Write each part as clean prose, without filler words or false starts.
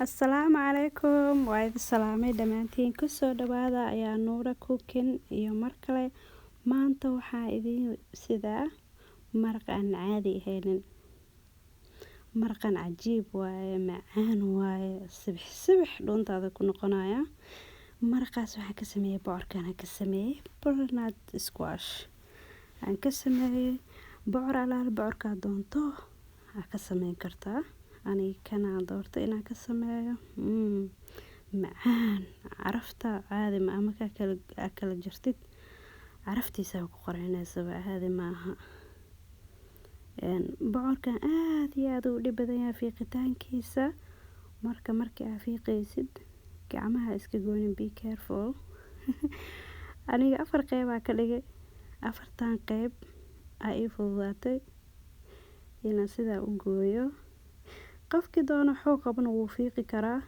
Assalaamu calaykum waa idin salaamay dhammaantiin kusoo dhawaada ayaa Nuura Cooking iyo mar kale maanta waxaa idin sidaa maraq aan caadi ahaynin maraqan cajiib waaye macaan waaye sibix dhuuntaada ku noqonaya maraqaas waxaa ka sameeyay bocorkan ka sameeyay butternut squash aan ka sameeyay bocor alaal bocorka doonto ka sameyn kartaa aniga kana doorta inaan ka sameeyo macaan carafta caadi ma ama kala jirtid caraftiisa ku qoranaysa caadi maaha bocorkan aad iyo aad u dhib badan yahay fiiqitaankiisa markii aad fiiqaysid gacmaha iska goonin be careful aniga 4 qayb ka dhigay 4tan qayb ay fududaatay inaan sida u gooyo qofkii doona xoog qabna wuu fiiqi karaa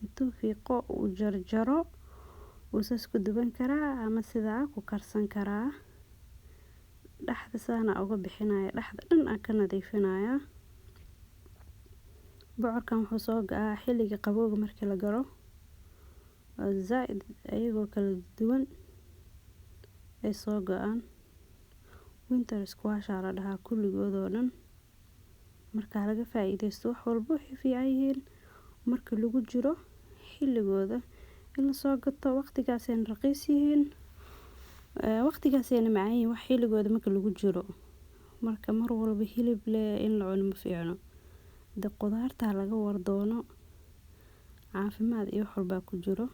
intuu fiiqo uu jarjaro wuu isku duban karaa ama sidaa ku karsan karaa dhaxda saana uga bixinaya dhaxda dhan aan ka nadiifinaya bocorkan wuxuu soo go'aa xilliga qabowga markii la galo zaaid ayagoo kala duwan ay soo go'aan winter squash la dhahaa kulligood oo dhan marka laga faa'iideysto wax walba wixii fiican yihiin marka lagu jiro xilligooda in la soo gato waqtigaas ay raqiis yihiin waqtigaas ay macaan yihiin wax xilligooda marka lagu jiro marka mar walba hilib leh in la cuno ma fiicno qudaarta laga wardoono caafimaad iyo wax walba ku jiro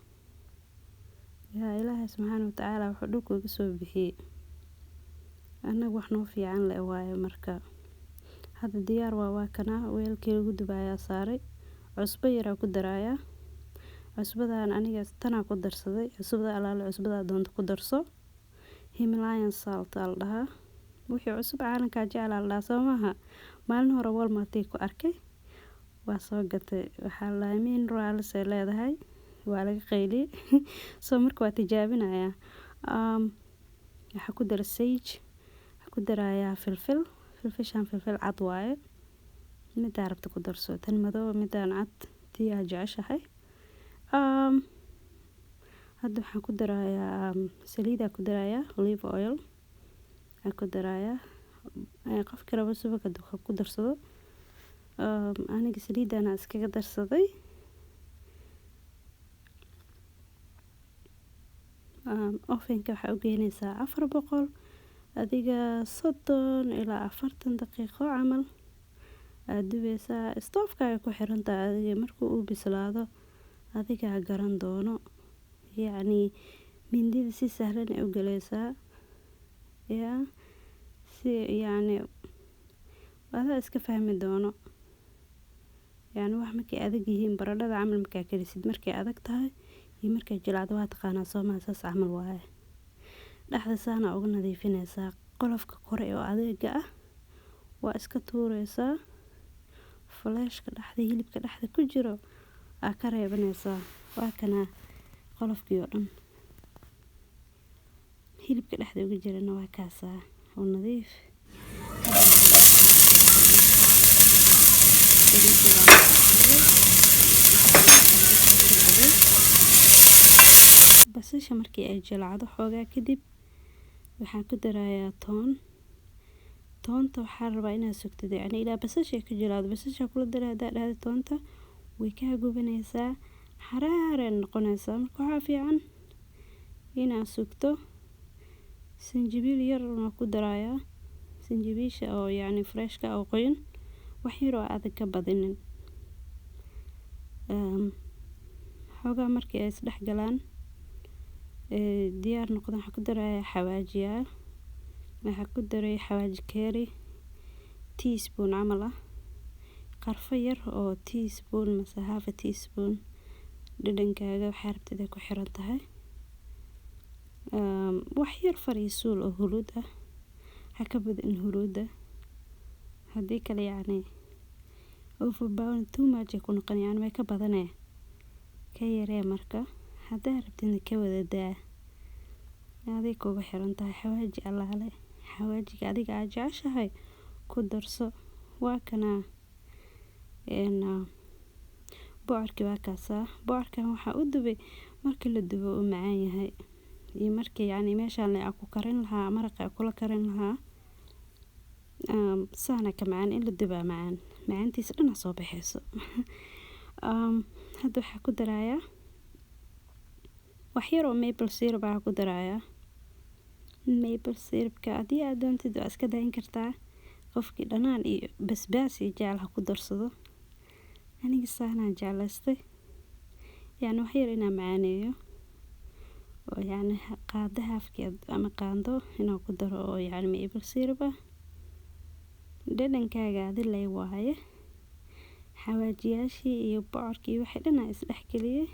yaa ilaahay subxaanahu wa tacaala wuxuu dhulka uga soo bixiyay anaga wax noo fiican leh waaye marka hadda diyaar waa kana weelkii lagu dubaaya saaray cusbo yar ku daraaya cusbadan aniga tan ku darsaday cusbada alaal cusbada doonto ku darso Himalayan salt al dhaha wixii cusub caalanka jecel la soomaha maalin hore Walmart ku arkay waa soo gatay waxa la minerals ay leedahay waa laga qayli soo marka waa tijaabinaya waxa ku dar sage ku daraya filfil cad waaye mid arabta ku darso tan madow midaan cad tii aad jeceshahay hadda waxaan ku darayaa saliida ku darayaa olive oil ku darayaa qofka rabo subaka ku darsado aniga saliidana iskaga darsaday ovenka waxa u geynaysaa 400 adiga 30 ilaa 40 daqiiqo camal aad dubaysaa stoofka ay ku xiran tahay adiga markuu uu bislaado adiga garan doono yani mindida si sahlan ay u galaysaa si yani wada iska fahmi doono yani wax markay adag yihiin baradhada camal markaa kalisid markay adag tahay iyo markay jilcado waa taqaanaa Soomaalisaas camal waaye dhaxda saana uga nadiifinaysaa qolofka kore oo adeega ah waa iska tuuraysaa flashka dhaxda hilibka dhaxda ku jiro ka reebanaysaa waa kana qolofkii oo dhan hilibka dhaxda uga jirana waa kaasa oo nadiif basasha markii ay jilcado xoogaa kadib waxaan ku darayaa toonta waxaa rabaa inaad sugtid yani ilaa basasha ka jilcado basasha kula daraa toonta way ka gubanaysaa xaraare noqonaysaa marka waxa fiican inaad sugto sinjibiil yar oo ku darayaa sinjibiisha oo yani freshka oo qoyan wax yar oo aad ka badinin xoogaa markii ay isdhex galaan diyaar noqdo waxa ku darayaa xawaajiya waxa ku daray xawaaji curry teaspoon camal ah qarfa yar oo teaspoon mase half a teaspoon dhadhankaaga waxa rabtid ku xiran tahay wax yar fariisuul oo huluud ah ha ka badin huluuda hadii kale yani overpower too much ku noqonayaan way ka badanay ka yaree marka hadaa rabtid ka wada daa adiga kugu xiran tahay xawaaji alaale xawaajiga adiga aad jeceshahay ku darso waa kana bocorkii waa kaasaa. Bocorkan waxaa u dubay markii la dubo uu macaan yahay iyo markii yacni meeshaan aan ku karin lahaa maraqa kula karin lahaa saana ka macaan in la dubaa macaan macaantiisa dhana soo baxayso. hadda waxaa ku darayaa wax yar oo maple syrup ku darayaa. maple syrup-ka haddii aad doontid waa iska dayin kartaa qofkii dhanaan iyo basbaas iyo jecel ha ku darsado. aniga saanaan jeclaystay yani wax yar inaan macaaneeyo oo yani qaado haafkeed ama qaando inaan ku daro oo yani maple syrup dhadhankaaga adi lay waaye. xawaajiyaashii iyo bocorkii waxay dhanaa isdhexgeliyey.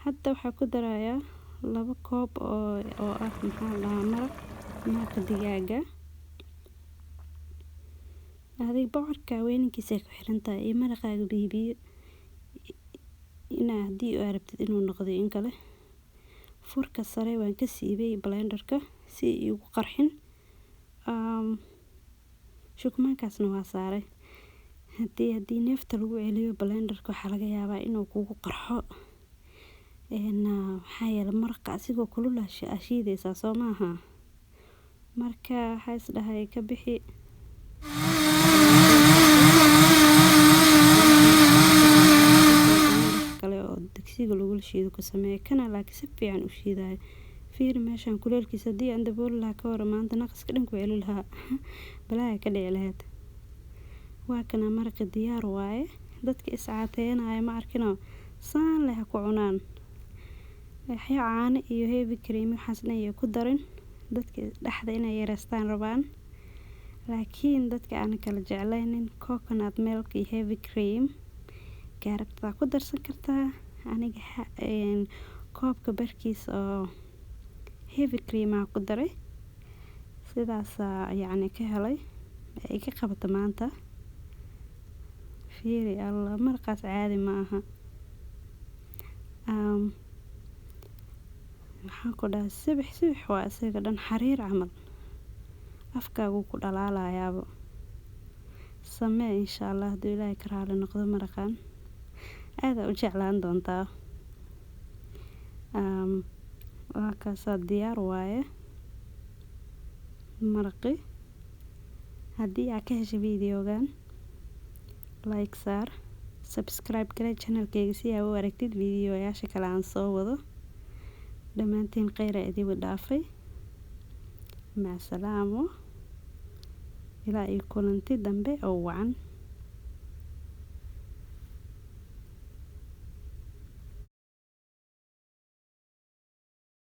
hadda waxaa ku darayaa 2 koob oo maxaa lahaa maraqa digaaga. adig bocorka weynkiisa ku xirantahay iyo maraqaaga biyo inaa haddii aad rabtid inuu noqdo in kale. furka sare waan ka siibay blenderka si igu qarxin. shukumaankaasna waa saaray. haddii neefta lagu celiyo blenderka waxaa laga yaabaa inuu kugu qarxo. maxaa yeelay maraqa asigoo kulul shiidaysaa soo maaha. marka waxaa is dhahay ka bixi. kale oo digsiga lagu shiido ku sameeyo kana laakiin si fiican u shiidayo. fiir meeshaan kuleelkiisa haddii aan dabooli lahaa ka hor maanta naqaska dhan ku celi lahaa balaa ka dhici lahayd. waa kana maraqa diyaar waaye. dadka iscaateynaya ma arkino saan leh ku cunaan. waxay caano iyo heavy cream waxaasna ay ku darin dadka dhaxda inay yareystaan rabaan. laakiin dadka aan kala jeclaynin coconut milk iyo heavy cream gaarabta ku darsan kartaa. aniga koobka barkiisa oo heavy cream ku daray sidaas yani ka helay ay ka qabato maanta. fiiri alla maraqaas caadi ma aha. waxaan ku dhahay sibix waa isaga dhan xariir camal afkaagu ku dhalaalayaaba. samee insha Allah hadduu ilaahay ka raali noqdo maraqan aad u jeclaan doontaa. waa kaasaa diyaar waaye maraqi. haddii aad ka heshay videogan like saar subscribe garee channelkayga si aad u aragtid videoyaasha kale aan soo wado. dhammaantiin kheyr idin dhaafay. mac salaamo ilaa iyo kulanti dambe oo wacan.